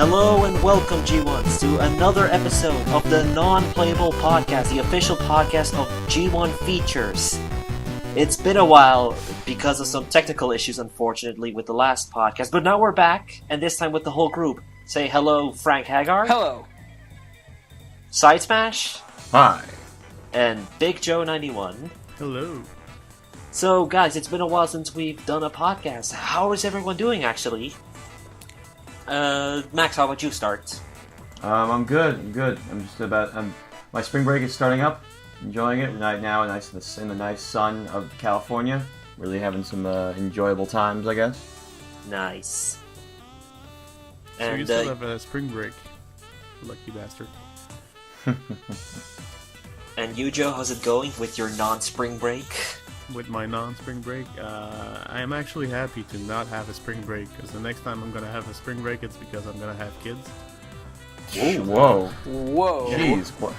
Hello and welcome, G1s, to another episode of the Non-Playable podcast, the official podcast of G1 Features. It's been a while because of some technical issues, unfortunately, with the last podcast, but now we're back, and this time with the whole group. Say hello, Frank Hagar. Hello. Side Smash. Hi. And Big Joe 91. Hello. So, guys, it's been a while since we've done a podcast. How is everyone doing, actually? Max, how about you start? I'm good. I'm just my spring break is starting up. Enjoying it right now, in the nice sun of California. Really having some enjoyable times, I guess. Nice. So And you still have a spring break, lucky bastard. And you, Joe, how's it going with your non-spring break? With my non-spring break, I am actually happy to not have a spring break, because the next time I'm going to have a spring break, it's because I'm going to have kids. Whoa. Jeez, what?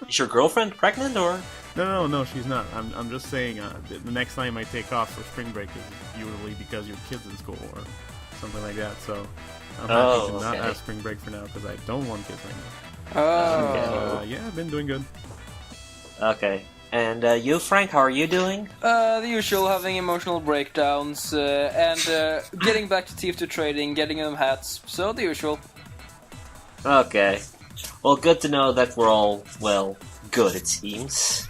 Is your girlfriend pregnant, or? No, she's not. I'm just saying, the next time I take off for spring break is usually because your kid's in school, or something like that, so I'm happy to not have spring break for now, because I don't want kids right now. Yeah, I've been doing good. Okay. And you, Frank, how are you doing? The usual, having emotional breakdowns, and getting back to TF2 trading, getting them hats, so the usual. Okay. Well, good to know that we're all, well, good, it seems.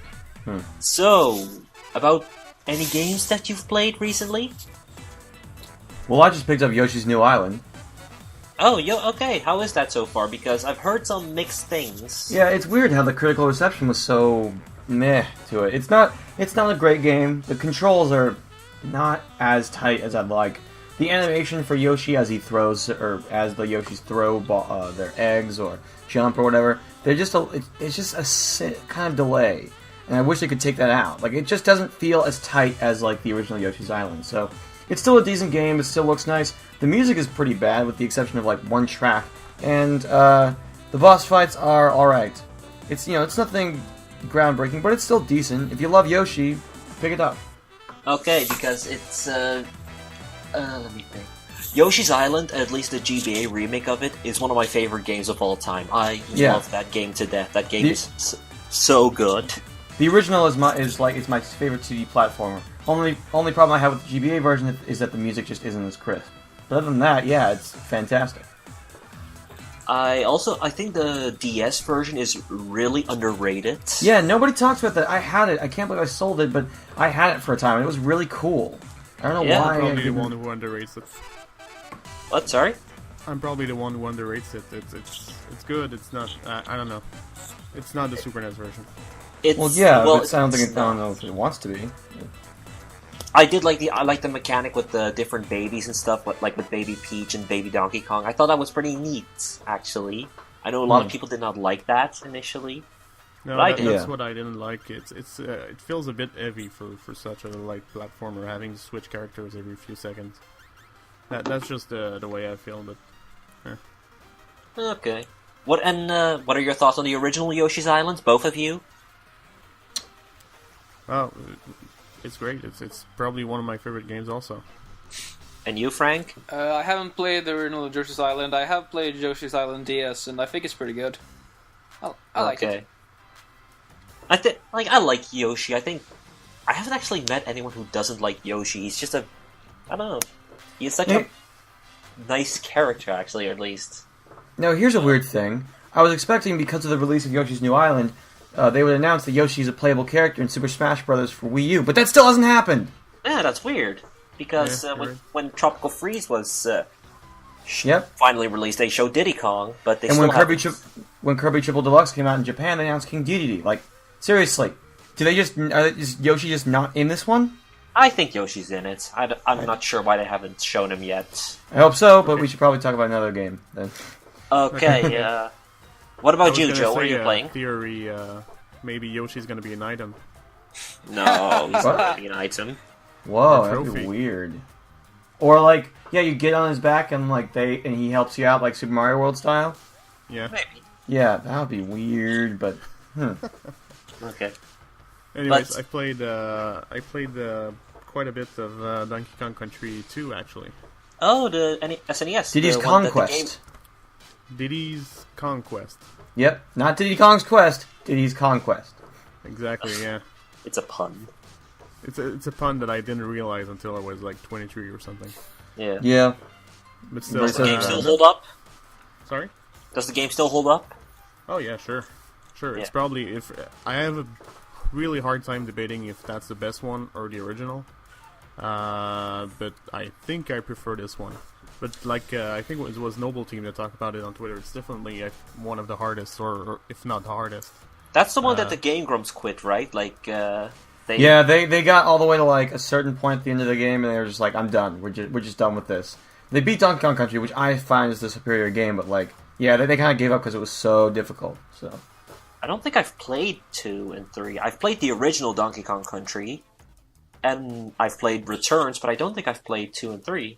So, about any games that you've played recently? Well, I just picked up Yoshi's New Island. Oh, okay. How is that so far? Because I've heard some mixed things. Yeah, it's weird how the critical reception was so meh to it. It's not a great game. The controls are not as tight as I'd like. The animation for Yoshi as he throws, or as the Yoshis throw their eggs or jump or whatever, it's just a kind of delay. And I wish they could take that out. Like, it just doesn't feel as tight as like the original Yoshi's Island. So it's still a decent game. It still looks nice. The music is pretty bad, with the exception of like one track, and the boss fights are all right. It's nothing groundbreaking, but it's still decent. If you love Yoshi, pick it up. Okay, because it's, let me think. Yoshi's Island, at least the GBA remake of it, is one of my favorite games of all time. I love that game to death. That game is so good. The original is my favorite 2D platformer. Only problem I have with the GBA version is that the music just isn't as crisp. But other than that, yeah, it's fantastic. I think the DS version is really underrated. Yeah, nobody talks about that. I had it. I can't believe I sold it, but I had it for a time, and it was really cool. I don't know why. I'm probably the one who underrates it. What? Sorry? I'm probably the one who underrates it. It's good. It's not. I don't know. It's not the Super NES version. I don't know if it wants to be. I like the mechanic with the different babies and stuff, like with Baby Peach and Baby Donkey Kong. I thought that was pretty neat, actually. I know a lot of people did not like that initially. No, that's what I didn't like. It feels a bit heavy for such a light platformer, having to switch characters every few seconds. That's just the way I feel, but... Okay. What are your thoughts on the original Yoshi's Island, both of you? Well, it's great. It's probably one of my favorite games also. And you, Frank? I haven't played the original Yoshi's Island. I have played Yoshi's Island DS, and I think it's pretty good. I like it. I like Yoshi. I think I haven't actually met anyone who doesn't like Yoshi. He's just I don't know. He's such a nice character, actually, at least. Now, here's a weird thing. I was expecting, because of the release of Yoshi's New Island, they would announce that Yoshi is a playable character in Super Smash Bros. For Wii U, but that still hasn't happened! Yeah, that's weird. Because when Tropical Freeze was finally released, they showed Diddy Kong, but they when Kirby Triple Deluxe came out in Japan, they announced King Dedede. Like, seriously, is Yoshi just not in this one? I think Yoshi's in it. I'm not sure why they haven't shown him yet. I hope so, but we should probably talk about another game then. Okay, what about you, Joe? What are you playing? Theory, maybe Yoshi's gonna be an item. No, he's not gonna be an item. Whoa, that'd be weird. Or you get on his back and he helps you out like Super Mario World style. Yeah. Maybe. Yeah, that would be weird, but Okay. Anyways, I played quite a bit of Donkey Kong Country 2 actually. Oh, the SNES. Diddy's Conquest. Diddy's Conquest. Yep, not Diddy Kong's Quest, Diddy's Conquest. Exactly, yeah. It's a pun. It's a pun that I didn't realize until I was like 23 or something. Yeah. Yeah. But still, Does the game still hold up? Sorry? Does the game still hold up? Oh yeah, sure. Yeah. It's probably, if I have a really hard time debating if that's the best one or the original. But I think I prefer this one. But like, I think it was Noble Team that talked about it on Twitter. It's definitely one of the hardest, or if not the hardest. That's the one that the Game Grumps quit, right? Like, they... Yeah, they got all the way to like a certain point at the end of the game, and they were just like, "I'm done. We're just done with this." They beat Donkey Kong Country, which I find is the superior game, but like, yeah, they kind of gave up because it was so difficult. So I don't think I've played 2 and 3. I've played the original Donkey Kong Country, and I've played Returns, but I don't think I've played 2 and 3.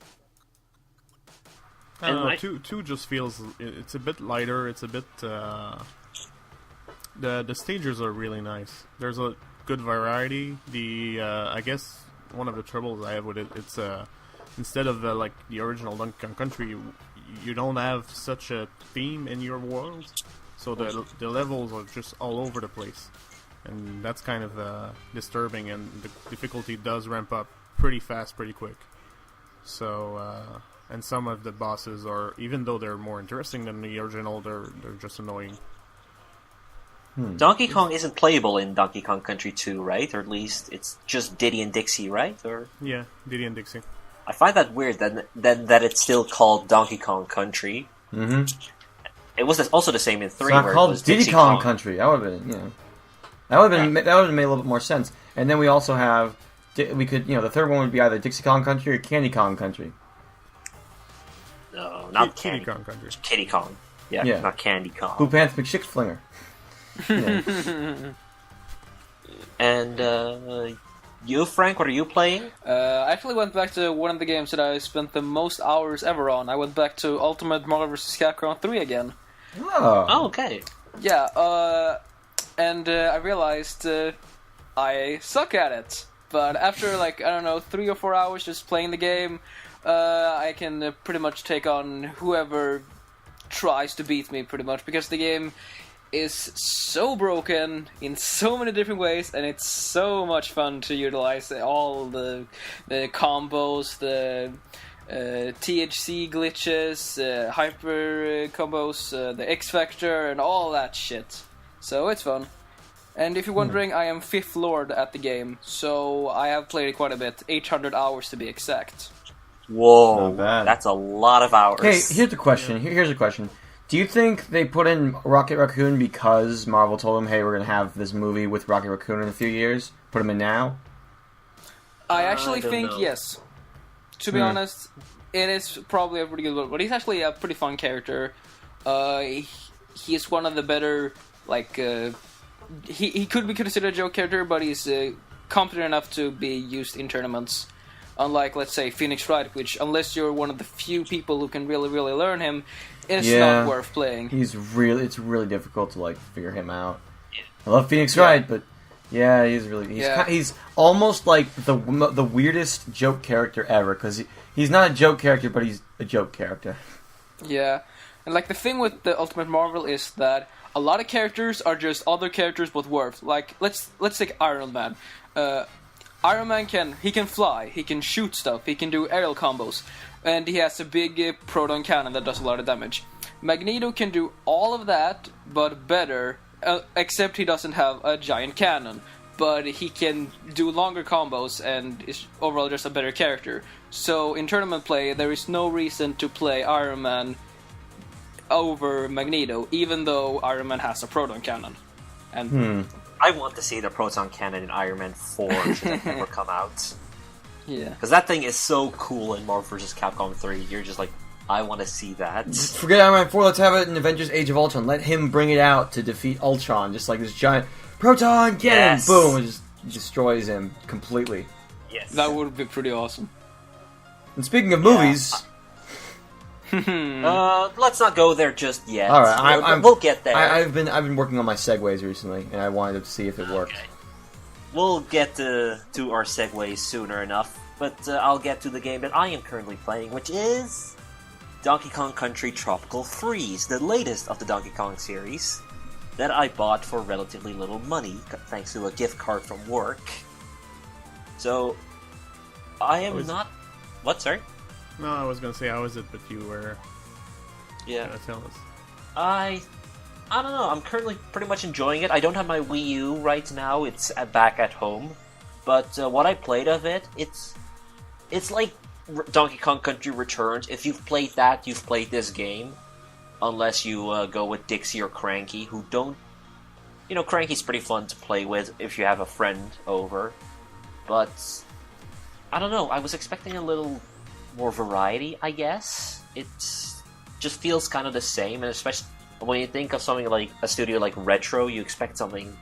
I don't know, two just feels, it's a bit lighter, it's a bit, the stages are really nice. There's a good variety. I guess one of the troubles I have with it, it's, instead of, like, the original Donkey Kong Country, you don't have such a theme in your world, so the levels are just all over the place. And that's kind of, disturbing, and the difficulty does ramp up pretty fast, pretty quick. So, and some of the bosses are, even though they're more interesting than the original, they're just annoying. Donkey Kong isn't playable in Donkey Kong Country 2, right? Or at least it's just Diddy and Dixie, right? Or Yeah, Diddy and Dixie. I find that weird that it's still called Donkey Kong Country. mm-hmm. It was also the same in 3. It's not where called it was Diddy Dixie Kong Country. That would have been, that would have made a little bit more sense. And then we also have, we could, the third one would be either Dixie Kong Country or Candy Kong Country. No, not Kitty Kong Country. Kitty Kong. Yeah, not Candy Kong. Blue Pants McShixflinger. Yeah. And you, Frank, what are you playing? I actually went back to one of the games that I spent the most hours ever on. I went back to Ultimate Marvel vs. Capcom 3 again. Oh, okay. Yeah, and I realized I suck at it. But after, 3 or 4 hours just playing the game, I can pretty much take on whoever tries to beat me, pretty much, because the game is so broken in so many different ways, and it's so much fun to utilize all the combos, the THC glitches, hyper combos, the X Factor, and all that shit. So it's fun. And if you're wondering, I am 5th Lord at the game, so I have played it quite a bit, 800 hours to be exact. Whoa, Not bad. That's a lot of hours. hey, here's a question. Here's a question. Do you think they put in Rocket Raccoon because Marvel told them, hey, we're going to have this movie with Rocket Raccoon in a few years? Put him in now? I actually don't think know. yes. To be honest, it is probably a pretty good one, but he's actually a pretty fun character. He's one of the better, he could be considered a joke character, but he's competent enough to be used in tournaments. Unlike, let's say, Phoenix Wright, which, unless you're one of the few people who can really, really learn him, it's not worth playing. It's really difficult to, figure him out. I love Phoenix Wright, but, yeah, he's almost like the weirdest joke character ever, because he's not a joke character, but he's a joke character. Yeah. And, the thing with the Ultimate Marvel is that a lot of characters are just other characters but worth. Let's take Iron Man. Iron Man can fly, he can shoot stuff, he can do aerial combos, and he has a big proton cannon that does a lot of damage. Magneto can do all of that, but better, except he doesn't have a giant cannon, but he can do longer combos and is overall just a better character. So in tournament play, there is no reason to play Iron Man over Magneto, even though Iron Man has a proton cannon. And I want to see the proton cannon in Iron Man 4 should it ever come out. yeah. Because that thing is so cool in Marvel vs. Capcom 3. You're just like, I want to see that. Forget Iron Man 4, let's have it in Avengers Age of Ultron. Let him bring it out to defeat Ultron, just like this giant proton cannon, Yes. boom, and just destroys him completely. Yes. That would be pretty awesome. And speaking of movies... Let's not go there just yet. All right, we'll get there. I've been working on my segues recently, and I wanted to see if it worked. Okay. We'll get to our segues sooner enough, but I'll get to the game that I am currently playing, which is Donkey Kong Country Tropical Freeze, the latest of the Donkey Kong series, that I bought for relatively little money, thanks to a gift card from work. So, I am not... What, sorry? No, I was gonna say, how is it, but you were... Yeah. Gonna tell us. I don't know, I'm currently pretty much enjoying it. I don't have my Wii U right now, it's back at home. But what I played of it, it's like Donkey Kong Country Returns. If you've played that, you've played this game. Unless you go with Dixie or Cranky, who don't... You know, Cranky's pretty fun to play with if you have a friend over. But, I don't know, I was expecting a little more variety, I guess. It just feels kind of the same, and especially when you think of something like a studio like Retro, you expect something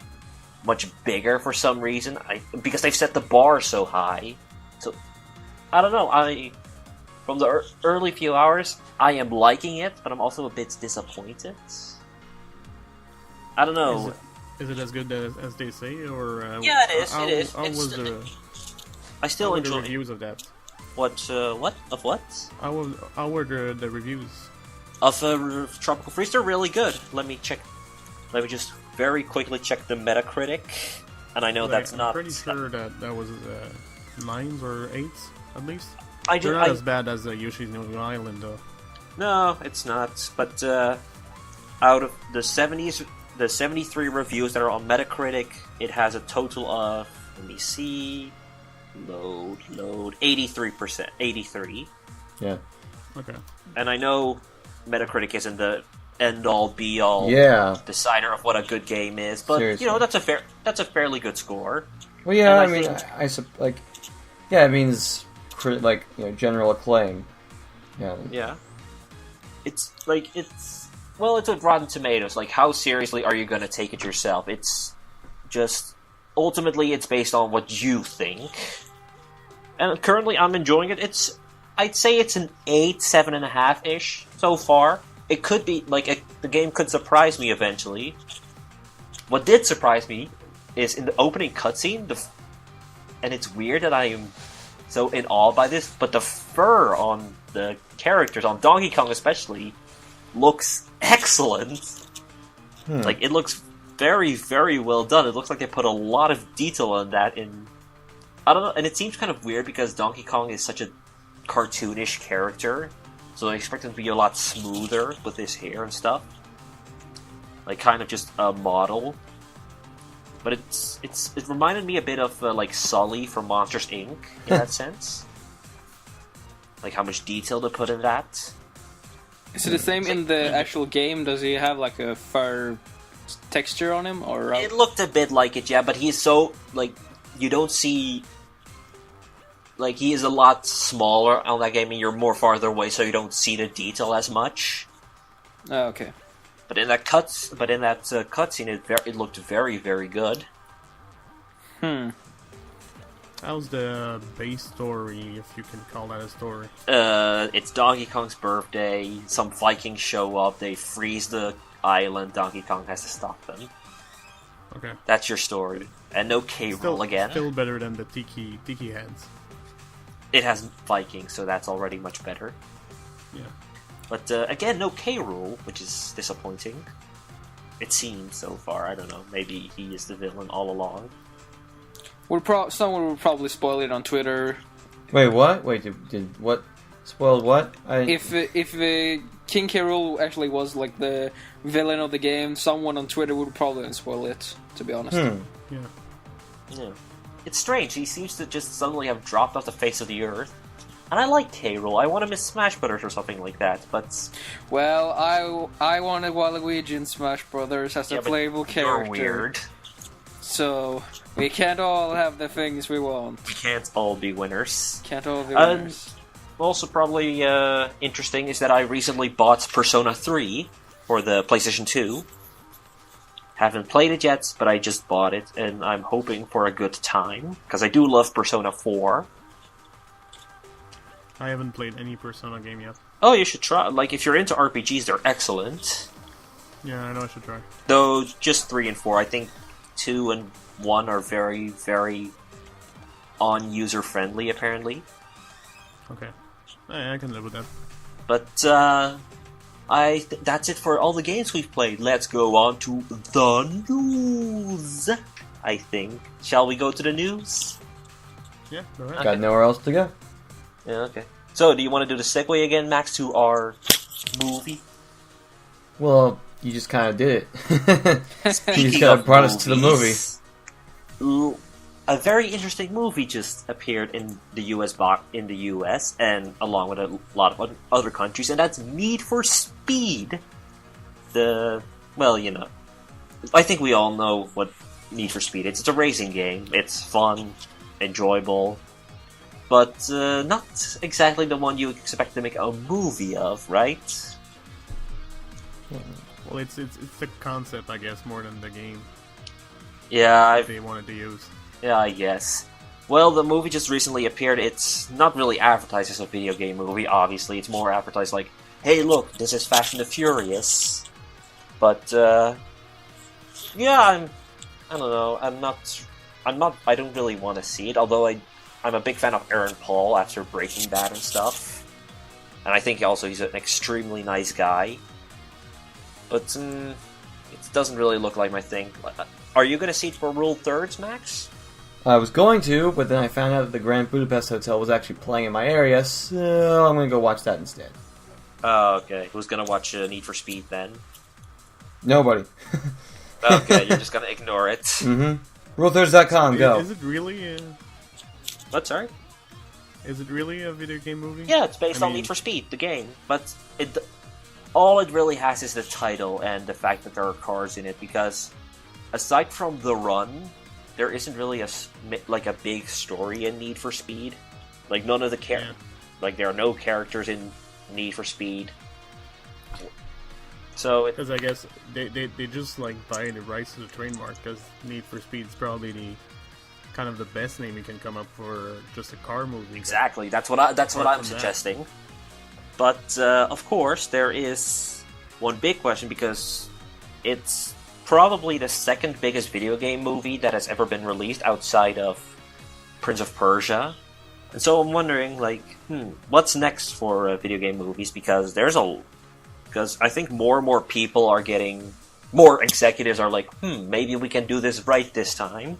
much bigger for some reason, because they've set the bar so high. So, I don't know, from the early few hours, I am liking it, but I'm also a bit disappointed. I don't know. Is it as good as they say, or yeah, it is. How, it is. How was the? I still how enjoy the reviews of that. What of what? How were the reviews of Tropical Freeze? They're really good. Let me check. Let me just very quickly check the Metacritic, and I know that's not. I'm pretty sure that was 9s or 8s at least. They're not as bad as Yoshi's New Island, though. No, it's not. But out of the 73 reviews that are on Metacritic, it has a total of, let me see, load, 83%, 83. Yeah. Okay. And I know Metacritic isn't the end-all, be-all decider of what a good game is, but Seriously. you know, that's a fairly good score. Well, yeah, And I mean, it means like, you know, general acclaim. Yeah. Yeah. It's with Rotten Tomatoes. Like, how seriously are you going to take it yourself? It's just ultimately it's based on what you think. And currently, I'm enjoying it. I'd say it's an 8, 7.5 ish so far. It could be the game could surprise me eventually. What did surprise me is in the opening cutscene, and it's weird that I am so in awe by this, but the fur on the characters, on Donkey Kong especially, looks excellent. Like, it looks very, very well done. It looks like they put a lot of detail on that in... I don't know, and it seems kind of weird because Donkey Kong is such a cartoonish character, so I expect him to be a lot smoother with his hair and stuff. Like, kind of just a model. But it reminded me a bit of like Sully from Monsters Inc. in that sense. Like how much detail they put in that. Is it the same in the actual game? Does he have like a fur texture on him, or? It looked a bit like it, yeah. But he's so you don't see. Like, he is a lot smaller on that game, and you're more farther away, so you don't see the detail as much. Oh, okay. But in that cutscene, it looked very, very good. How's the base story, if you can call that a story? It's Donkey Kong's birthday. Some Vikings show up. They freeze the island. Donkey Kong has to stop them. Okay. That's your story, and no K roll again. Still better than the Tiki heads. It has Vikings, so that's already much better. Yeah. But again, no K rule, which is disappointing. It seems so far. I don't know. Maybe he is the villain all along. Someone will probably spoil it on Twitter. Wait, what? Wait, did what? Spoiled what? If King K. Rool actually was like the villain of the game, someone on Twitter would probably spoil it. To be honest. Yeah. It's strange. He seems to just suddenly have dropped off the face of the earth. And I like K. Rool. I want him in Smash Brothers or something like that, but... Well, I wanted Waluigi in Smash Brothers as a playable character. You're weird. So, we can't all have the things we want. We can't all be winners. Can't all be winners. Also probably interesting is that I recently bought Persona 3 for the PlayStation 2. Haven't played it yet, but I just bought it, and I'm hoping for a good time, because I do love Persona 4. I haven't played any Persona game yet. Oh, you should try. Like, if you're into RPGs, they're excellent. Yeah, I know I should try. Though, just 3 and 4. I think 2 and 1 are very, very user-friendly, apparently. Okay. I can live with that. But that's it for all the games we've played. Let's go on to the news. I think. Shall we go to the news? Yeah, go ahead. Got nowhere else to go. Yeah, okay. So, do you want to do the segue again, Max, to our movie? Well, you just kind of did it. You Speaking just kind of of brought us to the movie. movies, a very interesting movie just appeared in the US and along with a lot of other countries, and that's Need for Speed. I think we all know what Need for Speed is. It's a racing game. It's fun, enjoyable, but not exactly the one you expect to make a movie of, right? Well, it's the concept, I guess, more than the game Yeah, they wanted to use. Yeah, I guess. Well, the movie just recently appeared. It's not really advertised as a video game movie, obviously. It's more advertised like, hey, look, this is Fast and the Furious. But, yeah, I don't know. I don't really want to see it, although I'm a big fan of Aaron Paul after Breaking Bad and stuff. And I think also he's an extremely nice guy. But, it doesn't really look like my thing. Are you going to see it for Rule Thirds, Max? I was going to, but then I found out that the Grand Budapest Hotel was actually playing in my area, so I'm going to go watch that instead. Oh, okay. Who's going to watch Need for Speed then? Nobody. Okay, you're just going to ignore it. Mm-hmm. RuleThirds.com, go. Is it really? What, sorry? Is it really a video game movie? Yeah, it's based on Need for Speed, the game. But all it really has is the title and the fact that there are cars in it, because aside from the run, there isn't really a big story in Need for Speed. Like, none of the like, there are no characters in Need for Speed. So because I guess they just like buy the rights to the trademark, because Need for Speed is probably the kind of the best name you can come up for just a car movie. Exactly, that's what I'm suggesting. But of course, there is one big question, because it's probably the second biggest video game movie that has ever been released outside of Prince of Persia. And so I'm wondering, like, what's next for video game movies? Because I think more and more people are more executives are like, maybe we can do this right this time.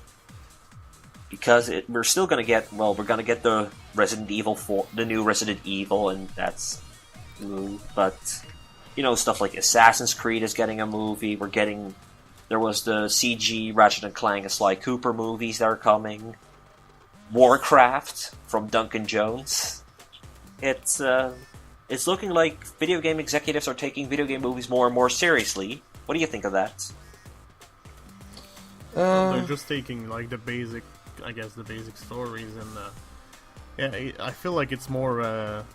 Because we're still gonna get, we're gonna get the the new Resident Evil, and that's, but, stuff like Assassin's Creed is getting a movie. There was the CG Ratchet & Clank and Sly Cooper movies that are coming. Warcraft from Duncan Jones. It's looking like video game executives are taking video game movies more and more seriously. What do you think of that? They're just taking like the basic stories, and I feel like it's more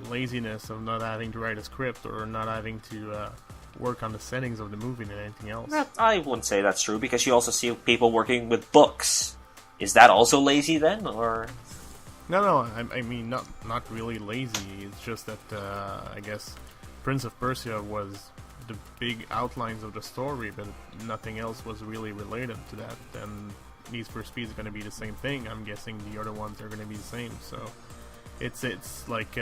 laziness of not having to write a script or not having to work on the settings of the movie than anything else. I wouldn't say that's true, because you also see people working with books. Is that also lazy then, or? No, I mean not really lazy. It's just that I guess Prince of Persia was the big outlines of the story, but nothing else was really related to that. And Need for Speed is going to be the same thing. I'm guessing the other ones are going to be the same. So it's like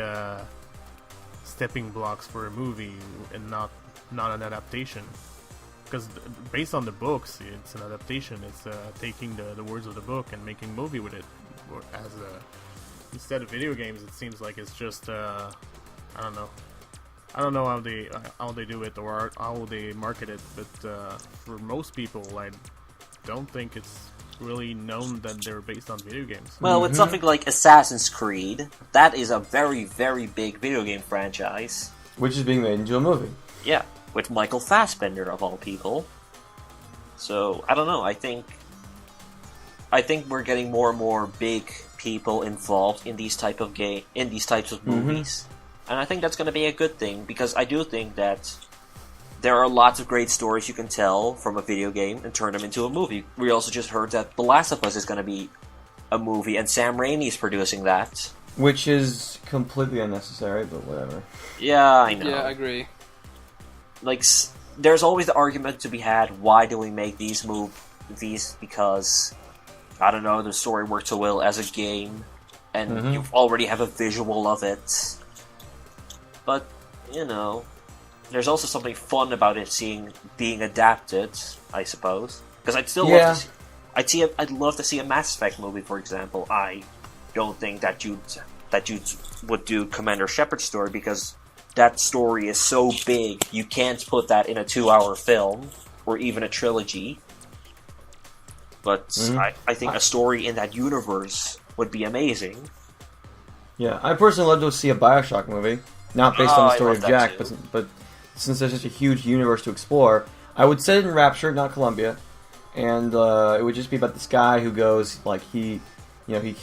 stepping blocks for a movie and not an adaptation. Because based on the books, it's an adaptation. It's taking the words of the book and making a movie with it. Instead of video games, it seems like it's just I don't know. I don't know how they do it or how they market it, but for most people, I don't think it's really known that they're based on video games. Well, with something like Assassin's Creed, that is a very, very big video game franchise. Which is being made into a movie. Yeah, with Michael Fassbender of all people. So, I don't know, I think we're getting more and more big people involved in these types of movies. And I think that's going to be a good thing, because I do think that there are lots of great stories you can tell from a video game and turn them into a movie. We also just heard that The Last of Us is going to be a movie, and Sam Raimi is producing that. Which is completely unnecessary, but whatever. Yeah, I know. Yeah, I agree. Like, there's always the argument to be had, why do we make these movies? Because, I don't know, the story worked so well as a game, and you already have a visual of it. But you know, there's also something fun about it being adapted, I suppose. Because I'd still love to I'd love to see a Mass Effect movie, for example. I don't think that you would do Commander Shepard's story because that story is so big. You can't put that in a 2-hour film or even a trilogy. But I think a story in that universe would be amazing. Yeah, I personally love to see a Bioshock movie, not based on the story of Jack, too. but since there's such a huge universe to explore, I would set it in Rapture, not Columbia, and it would just be about this guy who goes like he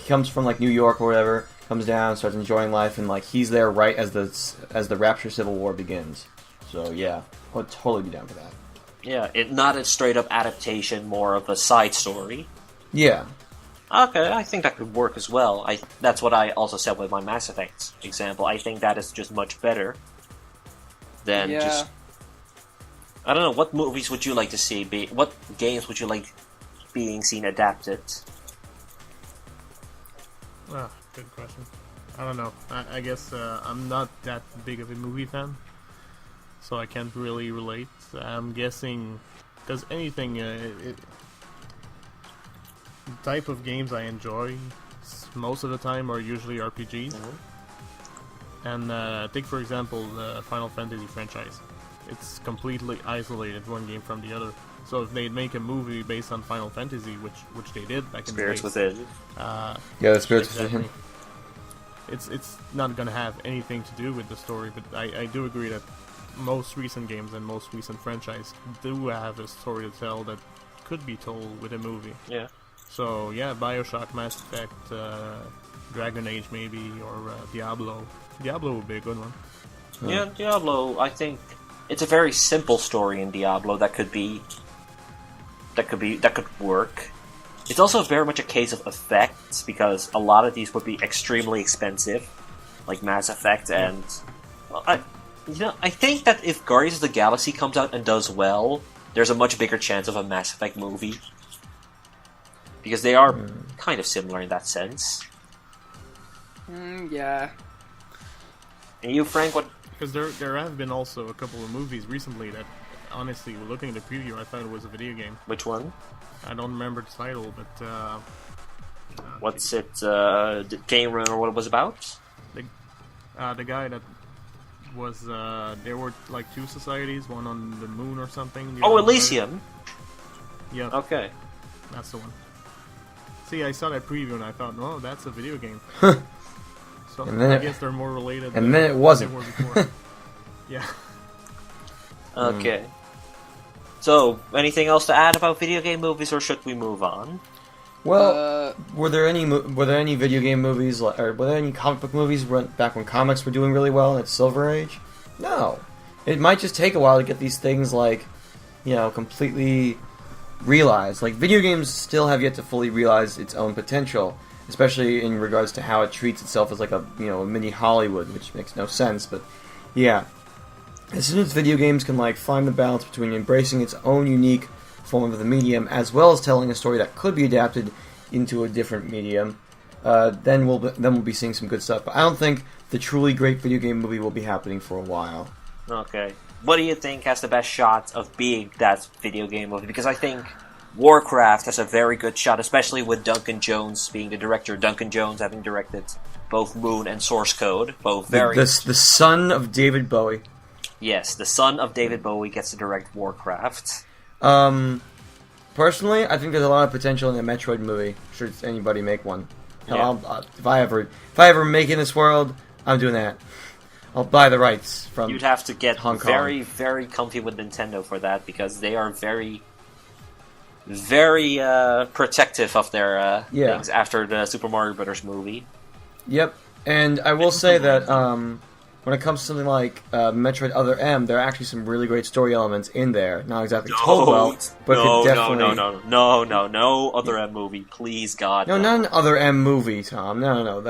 comes from like New York or whatever, comes down, starts enjoying life, and like he's there right as the Rapture Civil War begins. So yeah, I would totally be down for that. Yeah, not a straight up adaptation, more of a side story. Yeah. Okay, I think that could work as well. That's what I also said with my Mass Effect example. I think that is just much better than just... I don't know, what movies would you like to see? What games would you like being seen adapted? Good question. I don't know. I guess I'm not that big of a movie fan, so I can't really relate. I'm guessing, because anything, the type of games I enjoy most of the time are usually RPGs. And take for example the Final Fantasy franchise. It's completely isolated, one game from the other. So if they'd make a movie based on Final Fantasy, which they did back in the day, Spirits Within. The Spirits Within. It's not gonna have anything to do with the story, but I do agree that most recent games and most recent franchise do have a story to tell that could be told with a movie. Yeah. So yeah, Bioshock, Mass Effect, Dragon Age maybe, or Diablo. Diablo would be a good one. Yeah, Diablo. I think it's a very simple story in Diablo that could work. It's also very much a case of effects because a lot of these would be extremely expensive, like Mass Effect, and I think that if Guardians of the Galaxy comes out and does well, there's a much bigger chance of a Mass Effect movie because they are kind of similar in that sense. Yeah. And you, Frank, what? Because there have been also a couple of movies recently that, honestly, looking at the preview, I thought it was a video game. Which one? I don't remember the title, but what's it? Can you remember what it was about? The guy that was there were like two societies, one on the moon or something. Oh, Elysium. Yeah. Okay. That's the one. See, I saw that preview and I thought, no, that's a video game. So I guess they're more related. And then it wasn't. They were before. Yeah. Okay. So, anything else to add about video game movies, or should we move on? Well, were there any video game movies, or were there any comic book movies back when comics were doing really well in its Silver Age? No. It might just take a while to get these things, like, completely realized. Like, video games still have yet to fully realize its own potential, especially in regards to how it treats itself as like a mini Hollywood, which makes no sense, but yeah. As soon as video games can like find the balance between embracing its own unique form of the medium as well as telling a story that could be adapted into a different medium, then we'll be seeing some good stuff. But I don't think the truly great video game movie will be happening for a while. Okay. What do you think has the best shot of being that video game movie? Because I think Warcraft has a very good shot, especially with Duncan Jones being the director. Duncan Jones having directed both Moon and Source Code, both very... The son of David Bowie. Yes, the son of David Bowie gets to direct Warcraft. Personally, I think there's a lot of potential in a Metroid movie. Should anybody make one? Yeah. If I ever make it in this world, I'm doing that. I'll buy the rights from You'd have to get Hong Kong. very, very comfy with Nintendo for that, because they are very, very protective of their things after the Super Mario Brothers movie. Yep, and I will say that when it comes to something like Metroid Other M, there are actually some really great story elements in there. Not exactly told well, but could definitely... No Other M movie, please, God. No, not an Other M movie, Tom. No,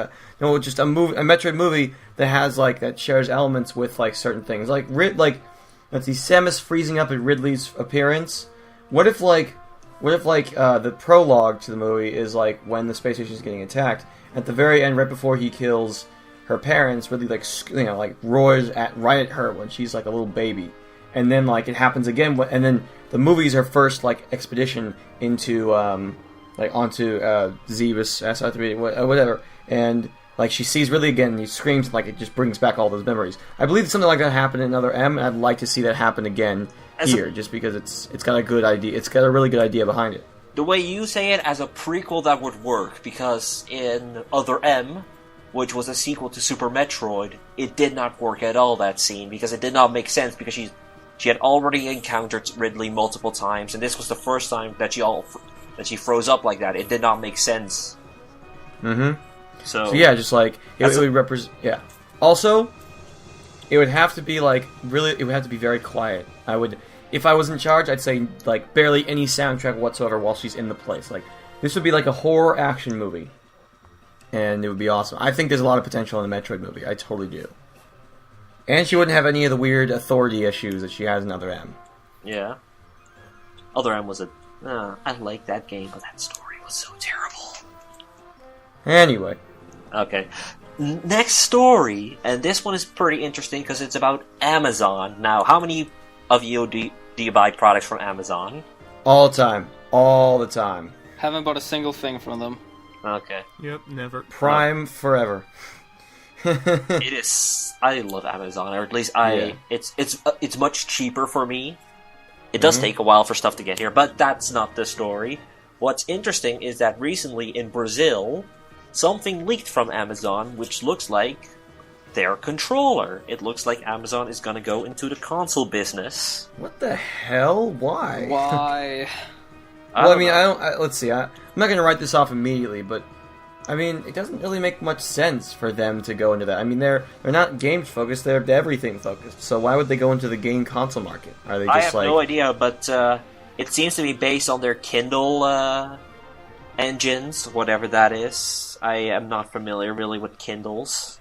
just a Metroid movie that has like that shares elements with like certain things, like let's see, Samus freezing up at Ridley's appearance. What if the prologue to the movie is like when the space station is getting attacked? At the very end, right before he kills her parents really like like roars right at her when she's like a little baby, and then like it happens again, and then the movie's her first like expedition into onto Zebus SR3 whatever, and like she sees Ridley again and he screams, like it just brings back all those memories. I believe something like that happened in Another M, and I'd like to see that happen again here, just because it's got a good idea. It's got a really good idea behind it. The way you say it, as a prequel, that would work, because in Other M, which was a sequel to Super Metroid, it did not work at all, that scene, because it did not make sense, because she had already encountered Ridley multiple times, and this was the first time that she froze up like that. It did not make sense. Mm-hmm. So yeah, just like it would represent. Yeah. Also, it would have to be like really. It would have to be very quiet. If I was in charge, I'd say like barely any soundtrack whatsoever while she's in the place. Like this would be like a horror action movie, and it would be awesome. I think there's a lot of potential in the Metroid movie. I totally do. And she wouldn't have any of the weird authority issues that she has in Other M. Yeah. Other M was I like that game, but that story was so terrible. Anyway. Okay. Next story, and this one is pretty interesting because it's about Amazon. Now, how many of you do you buy products from Amazon? All the time. Haven't bought a single thing from them. Okay. Yep, never. Prime forever. It is. I love Amazon, or at least it's much cheaper for me. It does take a while for stuff to get here, but that's not the story. What's interesting is that recently in Brazil, something leaked from Amazon, which looks like their controller. It looks like Amazon is gonna go into the console business. What the hell? Why? Why? Well, I mean, let's see. I'm not going to write this off immediately, but I mean, it doesn't really make much sense for them to go into that. I mean, they're not games focused; they're everything focused. So why would they go into the game console market? Are they just I have no idea, but it seems to be based on their Kindle engines, whatever that is. I am not familiar really with Kindles.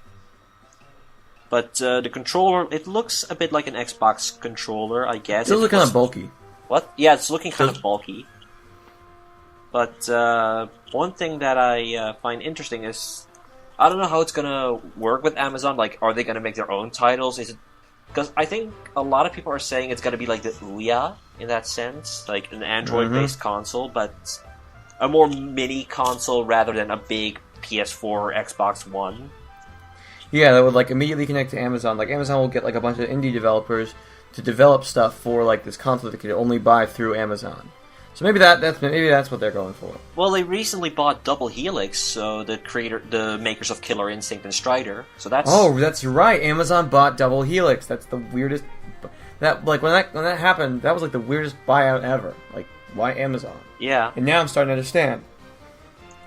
But the controller, it looks a bit like an Xbox controller, I guess. It does look kind of bulky. What? Yeah, it's looking kind of bulky. But one thing that I find interesting is, I don't know how it's gonna work with Amazon. Like, are they gonna make their own titles? Is it because I think a lot of people are saying it's gonna be like the Ouya in that sense, like an Android-based console, but a more mini console rather than a big PS4 or Xbox One. Yeah, that would like immediately connect to Amazon. Like Amazon will get like a bunch of indie developers to develop stuff for like this console that they could only buy through Amazon. So maybe that's what they're going for. Well, they recently bought Double Helix, so the makers of Killer Instinct and Strider. So that's that's right. Amazon bought Double Helix. That's the weirdest. That like when that happened, that was like the weirdest buyout ever. Like, why Amazon? Yeah. And now I'm starting to understand.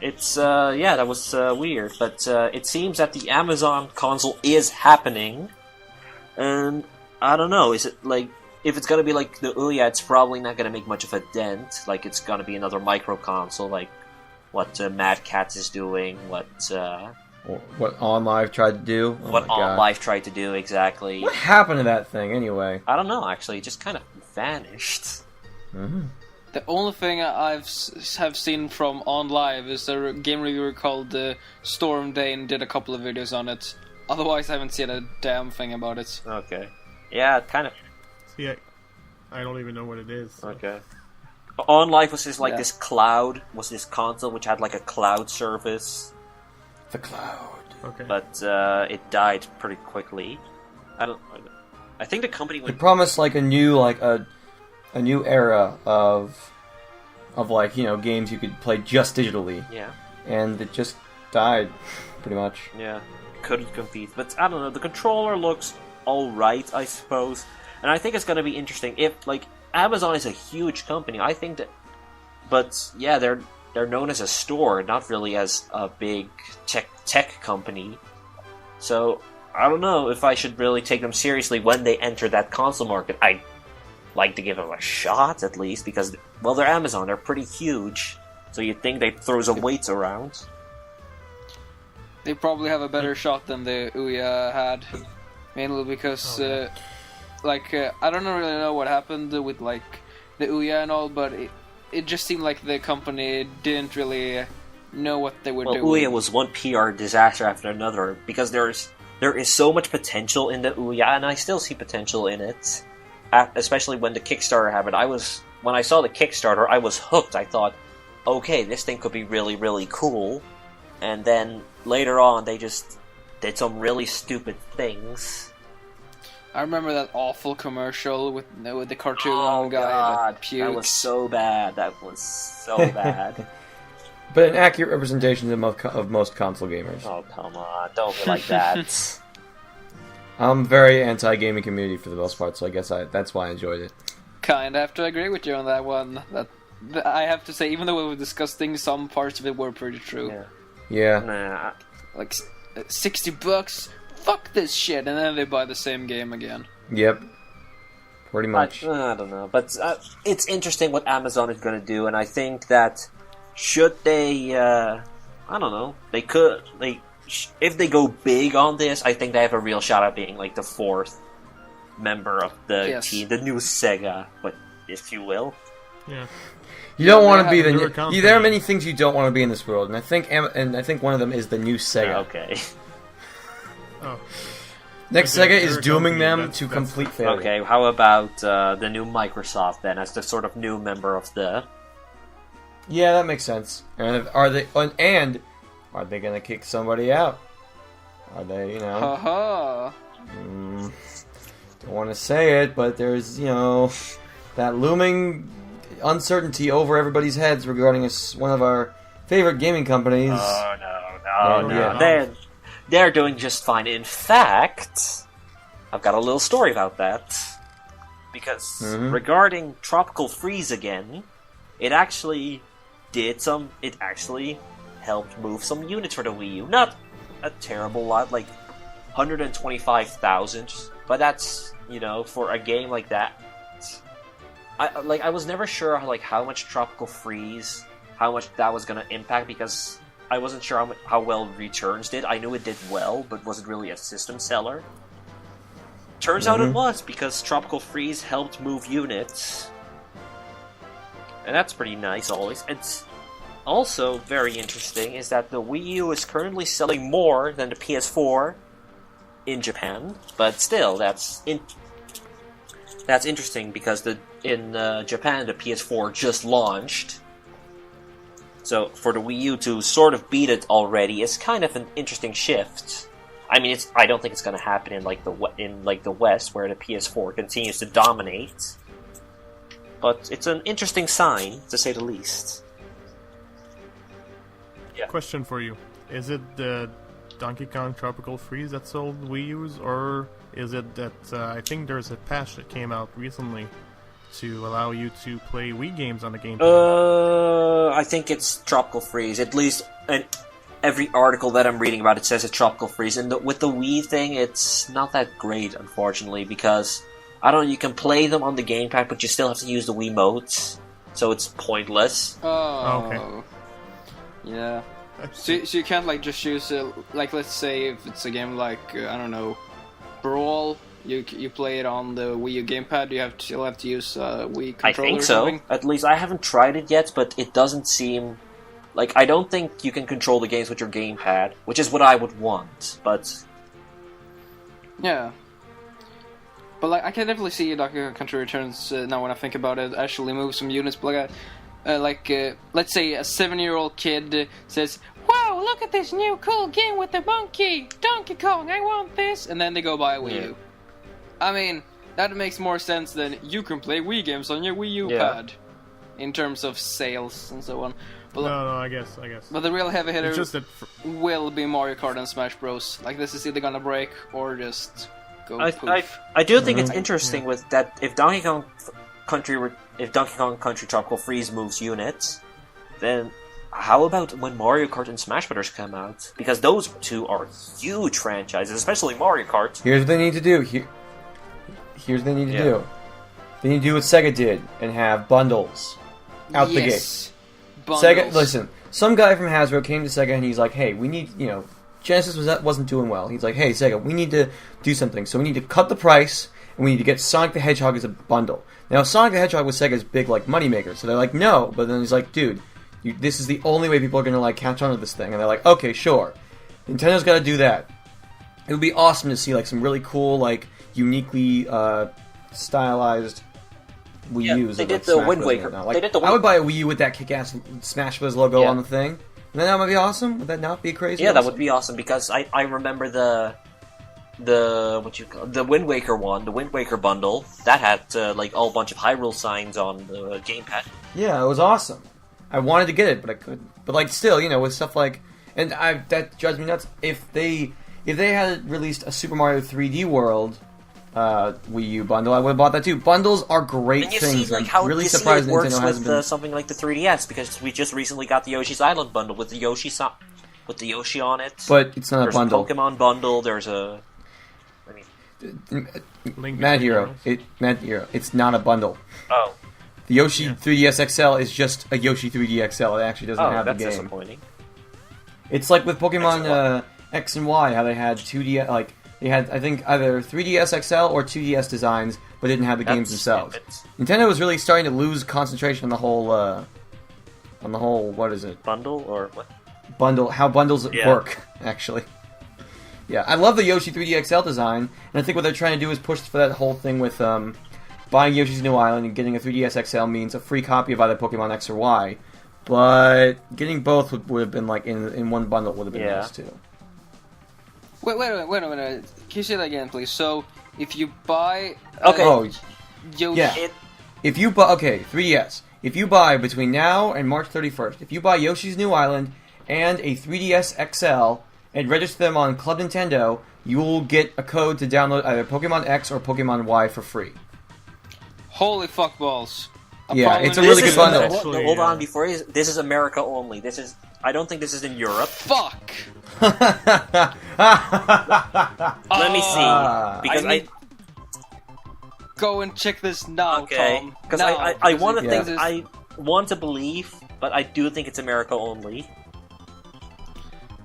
It's that was weird, but it seems that the Amazon console is happening, and I don't know. Is it like? If it's gonna be like the Ouya, it's probably not gonna make much of a dent. Like, it's gonna be another micro console, like what Mad Catz is doing, what OnLive tried to do. What OnLive tried to do, exactly. What happened to that thing, anyway? I don't know, actually. It just kind of vanished. Mm-hmm. The only thing have seen from OnLive is a game reviewer called Storm Dane did a couple of videos on it. Otherwise, I haven't seen a damn thing about it. Okay. Yeah, it kind of... Yeah, I don't even know what it is. So. Okay. OnLive was just like this console which had like a cloud service. The cloud. Okay. But it died pretty quickly. I think the company It promised like a new era of like, you know, games you could play just digitally. Yeah. And it just died, pretty much. Yeah. Couldn't compete. But I don't know, the controller looks alright, I suppose. And I think it's going to be interesting if, like, Amazon is a huge company. I think that, but yeah, they're known as a store, not really as a big tech company. So I don't know if I should really take them seriously when they enter that console market. I'd like to give them a shot at least because, well, they're Amazon. They're pretty huge, so you'd think they'd throw some weights around. They probably have a better shot than the Ouya had, mainly because. I don't really know what happened with, like, the Ouya and all, but it just seemed like the company didn't really know what they were Well, doing. Ouya was one PR disaster after another, because there is so much potential in the Ouya, and I still see potential in it. Especially when the Kickstarter happened. When I saw the Kickstarter, I was hooked. I thought, okay, this thing could be really, really cool. And then later on, they just did some really stupid things. I remember that awful commercial with the cartoon Oh guy god, that pukes. that was so bad. That was so bad. But an accurate representation of most console gamers. Oh, come on. Don't be like that. I'm very anti-gaming community for the most part, so I guess that's why I enjoyed it. Kind of have to agree with you on that one. That I have to say, even though we were discussing, some parts of it were pretty true. Yeah. Nah. Like, $60, fuck this shit, and then they buy the same game again. Yep. Pretty much. I don't know. But it's interesting what Amazon is going to do, and I think that should they, I don't know, if they go big on this, I think they have a real shot at being like the fourth member of the team, the new Sega, but if you will. Yeah. You don't want to be the new. There are many things you don't want to be in this world, and I think one of them is the new Sega. Okay. Oh. Next Sega is dooming them to complete failure. Okay, how about the new Microsoft then, as the sort of new member of the... Yeah, that makes sense. And are they gonna kick somebody out? Are they, Haha. Don't want to say it, but there's, that looming uncertainty over everybody's heads regarding one of our favorite gaming companies. Oh no. They're doing just fine. In fact, I've got a little story about that. Because regarding Tropical Freeze again, it actually helped move some units for the Wii U. Not a terrible lot, like 125,000, but that's, for a game like that. I was never sure how much Tropical Freeze, how much that was going to impact, because I wasn't sure how well Returns did. I knew it did well, but wasn't really a system seller. Turns out it was, because Tropical Freeze helped move units. And that's pretty nice always. It's also very interesting is that the Wii U is currently selling more than the PS4 in Japan, but still, that's interesting because in Japan the PS4 just launched. So for the Wii U to sort of beat it already is kind of an interesting shift. I mean, I don't think it's going to happen in the West where the PS4 continues to dominate. But it's an interesting sign, to say the least. Yeah. Question for you: is it the Donkey Kong Tropical Freeze that sold Wii U's, or is it that I think there's a patch that came out recently to allow you to play Wii games on the gamepad? I think it's Tropical Freeze. At least in every article that I'm reading about it says it's Tropical Freeze. And with the Wii thing, it's not that great, unfortunately, because you can play them on the gamepad, but you still have to use the Wiimotes, so it's pointless. Oh. Okay. Yeah. So you can't just use let's say if it's a game like I don't know, Brawl. You play it on the Wii U gamepad. You still have to use Wii controller. I think or so. something? At least I haven't tried it yet, but it doesn't seem like I don't think you can control the games with your gamepad, which is what I would want. But yeah. But I can definitely see Donkey Kong Country Returns now when I think about it. Actually, move some units. But let's say a 7-year-old kid says, "Wow, look at this new cool game with the monkey, Donkey Kong! I want this!" And then they go buy a Wii U. I mean, that makes more sense than you can play Wii games on your Wii U pad, in terms of sales and so on. But no, I guess. But the real heavy hitter will be Mario Kart and Smash Bros. This is either gonna break or just go poof. I do think it's interesting with that if Donkey Kong Country Tropical Freeze moves units, then how about when Mario Kart and Smash Bros. Come out? Because those two are huge franchises, especially Mario Kart. Here's what they need to do. Here's what they need to do. They need to do what Sega did and have bundles out the gate. Bundles. Sega, listen. Some guy from Hasbro came to Sega and he's like, "Hey, we need, Genesis wasn't doing well. He's like, "Hey, Sega, we need to do something. So we need to cut the price and we need to get Sonic the Hedgehog as a bundle." Now, Sonic the Hedgehog was Sega's big moneymaker, so they're like, "No," but then he's like, "Dude, This is the only way people are gonna like catch on to this thing, and they're like, okay, sure, Nintendo's got to do that. It would be awesome to see like some really cool, like uniquely stylized Wii U's. They of, did like, the Smash Wind Bros. Waker. Now. Like, They did the I would buy a Wii U with that kick-ass Smash Bros. Logo Yeah. on the thing. And then that might be awesome. Would that not be crazy? Yeah, that awesome? would be awesome because I remember the Wind Waker one, the Wind Waker bundle that had like all bunch of Hyrule signs on the gamepad. Yeah, it was awesome. I wanted to get it, but I couldn't. But like, still, with stuff like, and that drives me nuts. If they had released a Super Mario 3D World Wii U bundle, I would have bought that too. Bundles are great And you things. see, like, I'm how really you see surprised it works Nintendo hasn't with been. something like the 3DS because we just recently got the Yoshi's Island bundle with the Yoshi on it. But it's not there's a bundle. Pokemon bundle. There's a. Link Mad Between Hero. Worlds. It's not a bundle. Oh. The Yoshi 3DS XL is just a Yoshi 3D XL. It actually doesn't have the that's game. disappointing. It's like with Pokemon X X and Y, how they had 2D, like they had I think either 3DS XL or 2DS designs, but didn't have the games themselves. Stupid. Nintendo was really starting to lose concentration on the whole what is it? Bundle or what? Bundle, how bundles Yeah. work actually. Yeah, I love the Yoshi 3D XL design, and I think what they're trying to do is push for that whole thing with buying Yoshi's New Island and getting a 3DS XL means a free copy of either Pokemon X or Y. But getting both would have been like in one bundle would have been nice too. Wait a minute. Can you say that again, please? So, if you buy... Okay. Oh, Yoshi... yeah. If you buy... Okay, 3DS. If you buy between now and March 31st, if you buy Yoshi's New Island and a 3DS XL and register them on Club Nintendo, you will get a code to download either Pokemon X or Pokemon Y for free. Holy fuckballs. Yeah, it's a really good bundle. Actually, Hold on, this is America only. I don't think this is in Europe. Fuck! Let me see, because I need- Go and check this now, okay, Tom. because Now, I want to because think this is- I want to believe, but I do think it's America only.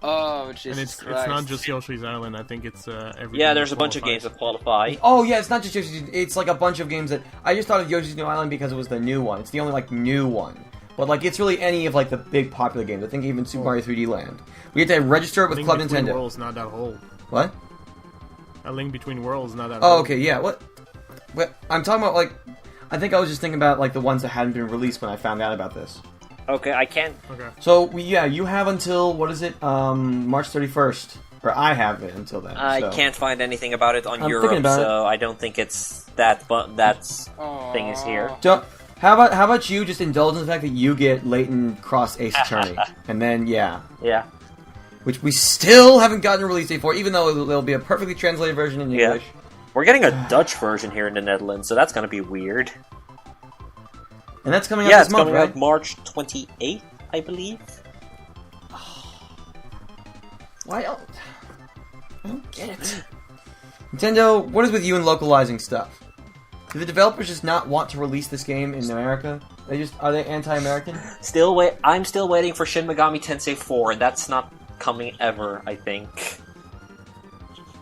Oh, Jesus And it's Christ. not just Yoshi's Island. I think it's everything. Yeah, there's a that bunch of qualifies. games that qualify. Oh yeah, it's not just Yoshi's. It's like a bunch of games that I just thought of Yoshi's New Island because it was the new one. It's the only like new one, but like it's really any of like the big popular games. I think even Super Mario 3D Land. We had to register it with Link Club Between Nintendo. Worlds, not that whole. What? A Link Between Worlds, not that. Oh whole. okay, yeah. What? I'm talking about like. I think I was just thinking about like the ones that hadn't been released when I found out about this. Okay, I can't. Okay. So you have until what is it? March 31st, or I have it until then. I so. can't find anything about it on I'm Europe, thinking about so I don't think it's that. But that thing is here. Don't, how about you just indulge in the fact that you get Leighton Cross Ace Attorney, and then Yeah. which we still haven't gotten a release date for, even though there'll be a perfectly translated version in Yeah. English. We're getting a Dutch version here in the Netherlands, so that's gonna be weird. And that's coming out Yeah, this it's month, coming right? out March 28th, I believe. Why? I don't get it. Nintendo, what is with you and localizing stuff? Do the developers just not want to release this game in America? Are they anti-American? I'm still waiting for Shin Megami Tensei 4, and that's not coming ever, I think.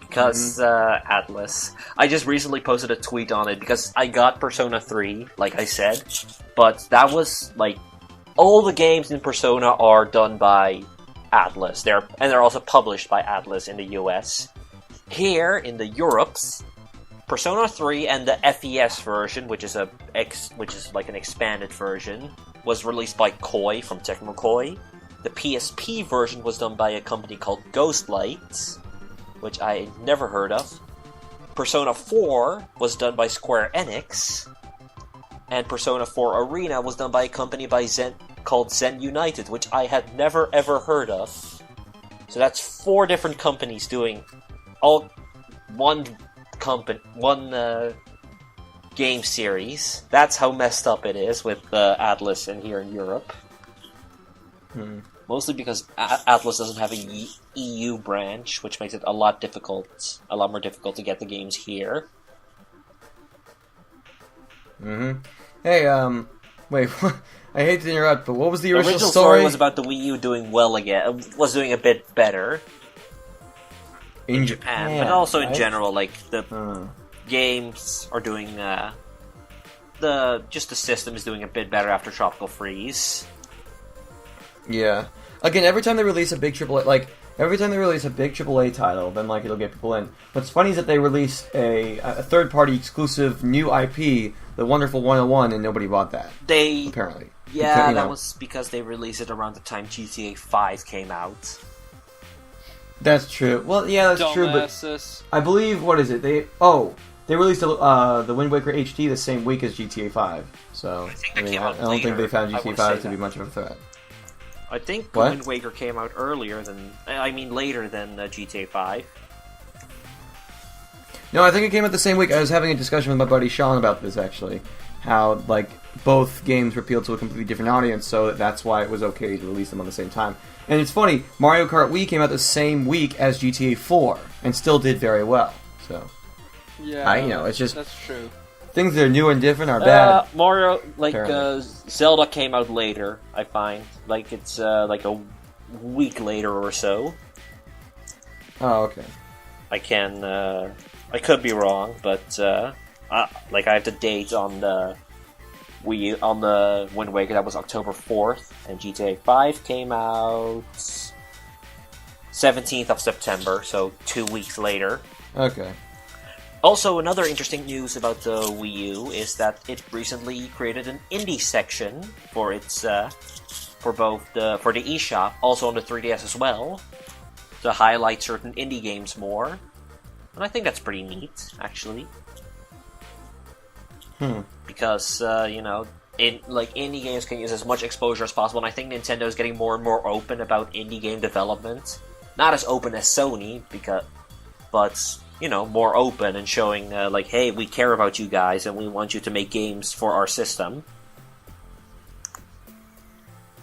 Because, Atlas. I just recently posted a tweet on it, because I got Persona 3, like I said, but that was, like, all the games in Persona are done by Atlas. They're also published by Atlas in the US. Here, in the Europes, Persona 3 and the FES version, which is like an expanded version, was released by Koei from Tecmo Koei. The PSP version was done by a company called Ghostlight, which I never heard of. Persona 4 was done by Square Enix, and Persona 4 Arena was done by a company called Zen United, which I had never ever heard of. So that's 4 different companies doing all one game series. That's how messed up it is with Atlas in here in Europe. Mostly because Atlas doesn't have a EU branch, which makes it a lot more difficult to get the games here. Hey, wait, I hate to interrupt, but what was the original story was about the Wii U doing well again, was doing a bit better in Japan, but also in general, like the games are doing the system is doing a bit better after Tropical Freeze. Yeah. Again, every time they release a big AAA title, then like it'll get people in. What's funny is that they released a third-party exclusive new IP, The Wonderful 101, and nobody bought that. Apparently. Yeah, Because, that was because they released it around the time GTA 5 came out. That's true. Well, yeah, that's true, but Dumbasses. I believe, what is it? They released the Wind Waker HD the same week as GTA 5. So I think that came out I don't think later. they found I GTA would 5 say to be that. much of a threat. I think What? Wind Waker came out later than GTA 5. No, I think it came out the same week. I was having a discussion with my buddy Sean about this, actually. How, like, both games were appealed to a completely different audience, so that's why it was okay to release them on the same time. And it's funny, Mario Kart Wii came out the same week as GTA 4, and still did very well. So, Yeah, it's just... that's true. Things that are new and different are bad. Mario, Apparently. Zelda came out later, I find. Like, it's, like a week later or so. Oh, okay. I could be wrong, but, I have the date on the on the Wind Waker, that was October 4th, and GTA 5 came out 17th of September, so 2 weeks later. Okay. Also, another interesting news about the Wii U is that it recently created an indie section for its for the eShop, also on the 3DS as well, to highlight certain indie games more. And I think that's pretty neat, actually. Because indie games can use as much exposure as possible, and I think Nintendo is getting more and more open about indie game development. Not as open as Sony, but more open and showing, hey, we care about you guys and we want you to make games for our system.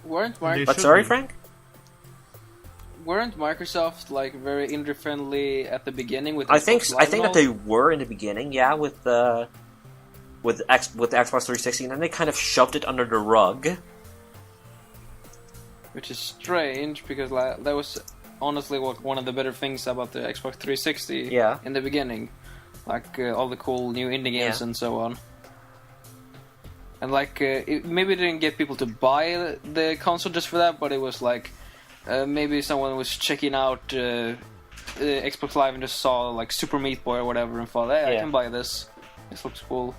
Weren't But sorry, Frank? Weren't Microsoft very indie friendly at the beginning with? I think Xbox Live and that all? they were in the beginning, yeah, with the Xbox 360, and then they kind of shoved it under the rug. Which is strange because that was honestly one of the better things about the Xbox 360 Yeah. in the beginning, all the cool new indie games Yeah. and so on. And it maybe didn't get people to buy the console just for that, but it was maybe someone was checking out Xbox Live and just saw Super Meat Boy or whatever and thought, hey, I Yeah. can buy this. This looks cool.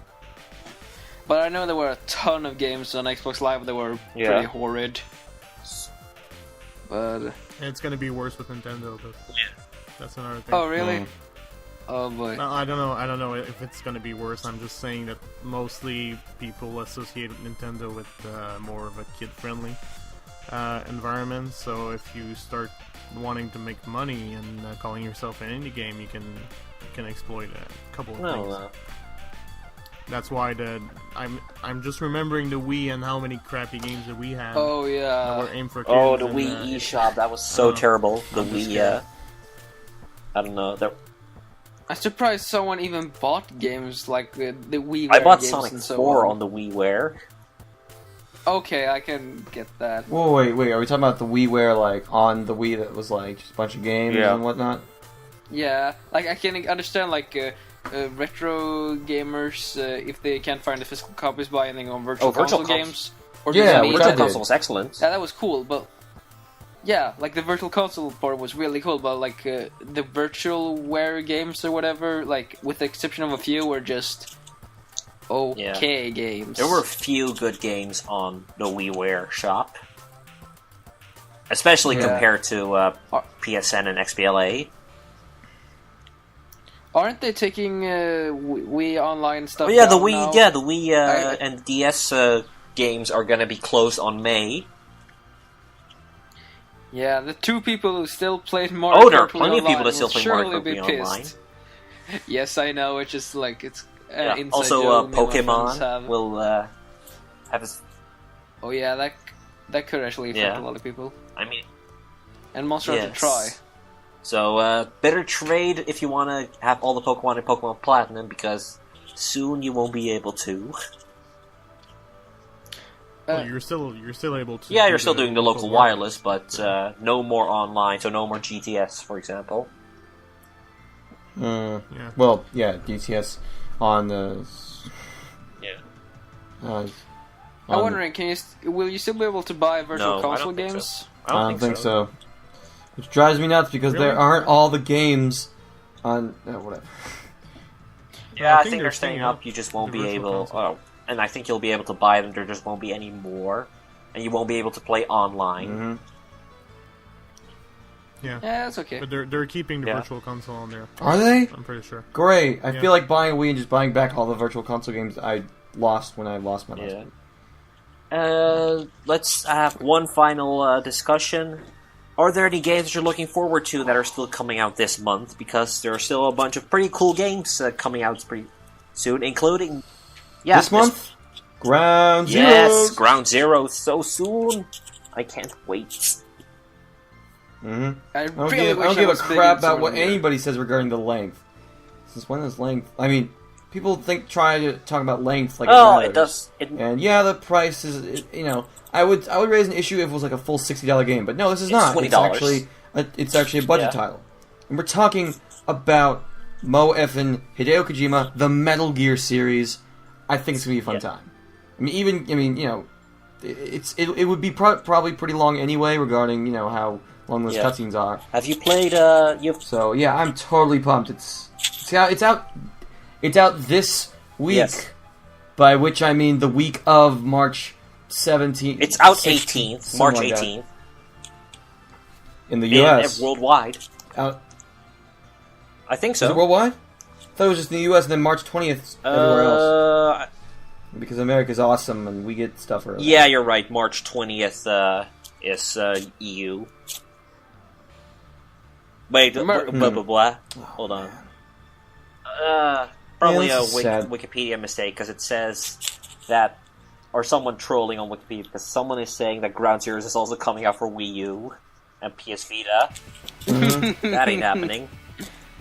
But I know there were a ton of games on Xbox Live that were pretty horrid. But And it's gonna be worse with Nintendo, but that's another thing. oh really? Oh boy. No, I don't know if it's gonna be worse. I'm just saying that mostly people associate Nintendo with more of a kid-friendly environment. So if you start wanting to make money and calling yourself an indie game, you can exploit a couple of things. That's why I'm just remembering the Wii and how many crappy games that we had. Oh That yeah. were aimed for kids. Oh, the and, Wii eShop, that was so terrible. The I'm just Wii, scared. I don't know. I'm surprised someone even bought games like the WiiWare I bought games Sonic and so 4 on. on the WiiWare. Okay, I can get that. Whoa, wait, are we talking about the WiiWare, on the Wii that was, just a bunch of games Yeah. and whatnot? Yeah, I can understand retro gamers if they can't find the physical copies buying them on virtual Virtual console games. Or Yeah, just which I Virtual did. Console was excellent. Yeah, that was cool, but yeah, the virtual console part was really cool, but the virtualware games or whatever, with the exception of a few, were just okay games. There were a few good games on the WiiWare shop. Especially compared to PSN and XBLA. Aren't they taking Wii Online stuff? But yeah, the down Wii, now? the Wii and DS games are gonna be closed on May. Yeah, the two people who still played Mario Oh, there are Kart Wii plenty of people Online that still will play Mario surely Kart be Wii pissed. Online. Yes, I know. It's just it's inside Also, joke me and my friends Pokemon have. will have his. Oh yeah, that could actually affect Yeah. a lot of people. I mean, And Monster Hunter yes. Try. So better trade if you want to have all the Pokemon in Pokemon Platinum, because soon you won't be able to. Well, you're still able to. Yeah, do you're still the doing the local wireless, but no more online, so no more GTS, for example. Yeah. Well, yeah, DTS on the... Yeah. I'm wondering, will you still be able to buy virtual console games? I don't think so. Which drives me nuts because there aren't all the games on whatever. Yeah, I think they're staying up. You just won't be able. And I think you'll be able to buy them. There just won't be any more, and you won't be able to play online. Mm-hmm. Yeah, that's okay. But they're keeping the virtual console on there. Are they? I'm pretty sure. Great. I feel like buying a Wii and just buying back all the virtual console games I lost when I lost my last one. Let's have one final discussion. Are there any games that you're looking forward to that are still coming out this month? Because there are still a bunch of pretty cool games coming out pretty soon, including... this month? Ground Zero! Yes, Ground Zero so soon! I can't wait. Mm-hmm. I don't give a crap about what anybody says regarding the length. Since when is length? I mean, people try to talk about length like it does. And yeah, the price is, I would raise an issue if it was like a full $60 game, but no, this is not. $20. It's actually a budget title, and we're talking about Hideo Kojima, the Metal Gear series. I think it's gonna be a fun time. It would be probably pretty long anyway, regarding how long those cutscenes are. Have you played? So yeah, I'm totally pumped. It's out this week. Yes. By which I mean the week of March 17th. It's out 18th, March 18th. In the U.S. Worldwide. Out. I think so. Is it worldwide? I thought it was just in the U.S. and then March 20th everywhere else. Because America's awesome and we get stuff early. Yeah, you're right. March 20th is EU. Wait, blah, blah, blah, blah. Hold on. Probably a Wikipedia mistake, because it says that... Or someone trolling on Wikipedia, because someone is saying that Ground Zeroes is also coming out for Wii U and PS Vita. That ain't happening,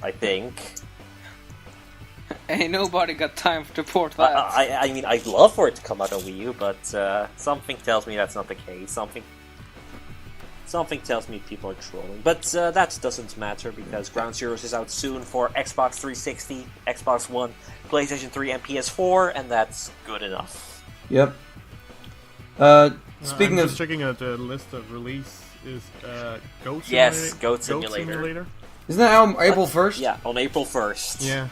I think. Ain't nobody got time to port that. I mean, I'd love for it to come out on Wii U, but something tells me that's not the case. Something tells me people are trolling. But that doesn't matter, because Ground Zeroes is out soon for Xbox 360, Xbox One, PlayStation 3, and PS4, and that's good enough. Yep. Speaking of... checking out the list of release is Goat Simulator. Yes, Goat Simulator. Isn't that on April 1st? Yeah, on April 1st. Yeah.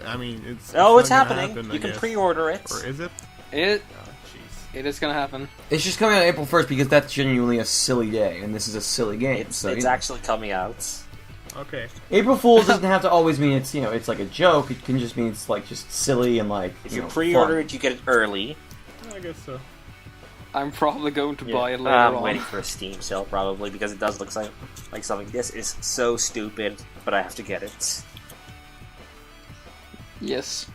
I mean, it's happening. You can pre-order it. Or is it? It is gonna happen. It's just coming out April 1st because that's genuinely a silly day, and this is a silly game. It's actually coming out. Okay. April Fool's doesn't have to always mean it's it's like a joke. It can just mean it's like just silly and like if you pre-order it, you get it early. I guess so. I'm probably going to buy it later I'm on. waiting for a Steam sale probably because it does look like something. This is so stupid, but I have to get it. Yes.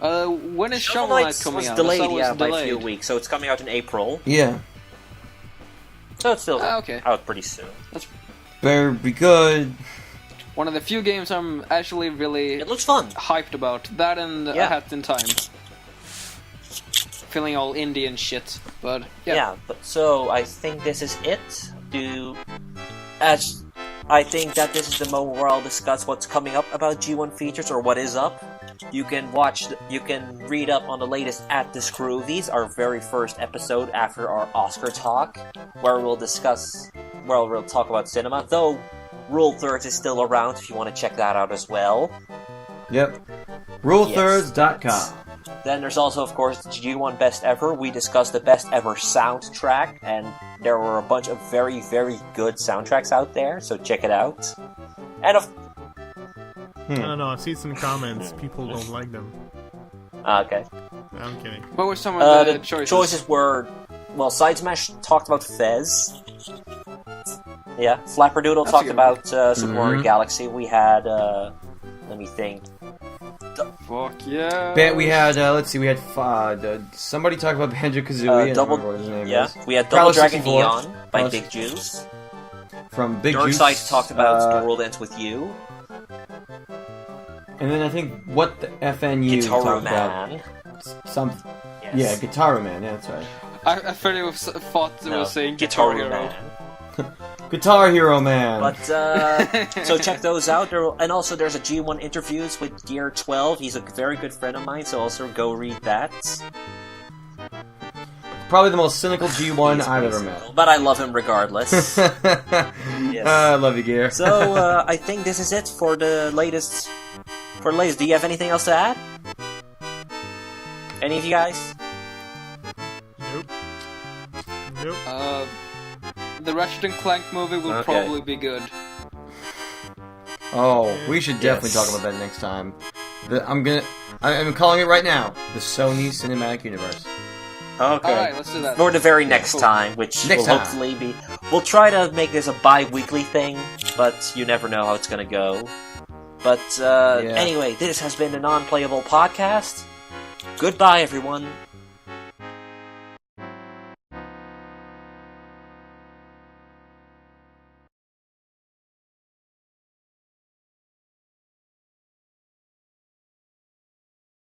When is Shovel Knight coming out? Delayed, by a few weeks, so it's coming out in April. Yeah. So it's still out pretty soon. That's better be good. One of the few games I'm actually really it looks fun. Hyped about. That and A Hat in Time. Feeling all indie and shit, but so I think this is it. I think that this is the moment where I'll discuss what's coming up about G1 features, or what is up. You can read up on the latest at This Groovies, our very first episode after our Oscar talk, where we'll talk about cinema, though Rule Thirds is still around if you want to check that out as well. Yep. RuleThirds.com. Then there's also, of course, the G1 Best Ever. We discussed the Best Ever soundtrack, and there were a bunch of very, very good soundtracks out there, so check it out. And I don't know, I've seen some comments, people don't like them. Okay. I'm kidding. What were some of the choices? Choices were, Side Smash talked about Fez. Yeah, Flapperdoodle talked about Super Mario Galaxy. We had, let me think. Fuck yeah. We had, we had somebody talk about Banjo-Kazooie. I don't remember what his name is. We had Double Dragon Neon by Big Juice. From Big Juice. Darkseid talked about The World Ends With You. And then I think what the FNU Guitar Man. Yeah, Guitar Man, that's right. I thought it was saying Guitar Hero. Guitar Hero Man. But so check those out. And also there's a G1 interviews with Gear 12. He's a very good friend of mine, so also go read that. Probably the most cynical G1 I've ever met. But I love him regardless. Yes. I love you, Gear. So I think this is it for the latest. Do you have anything else to add? Any of you guys? Nope. The Ratchet and Clank movie will probably be good. Oh, we should definitely talk about that next time. I'm calling it right now. The Sony Cinematic Universe. Okay. Alright, let's do that. For the very next time, which will hopefully be... We'll try to make this a bi-weekly thing, but you never know how it's gonna go. But, anyway, this has been the Non-Playable Podcast. Goodbye, everyone.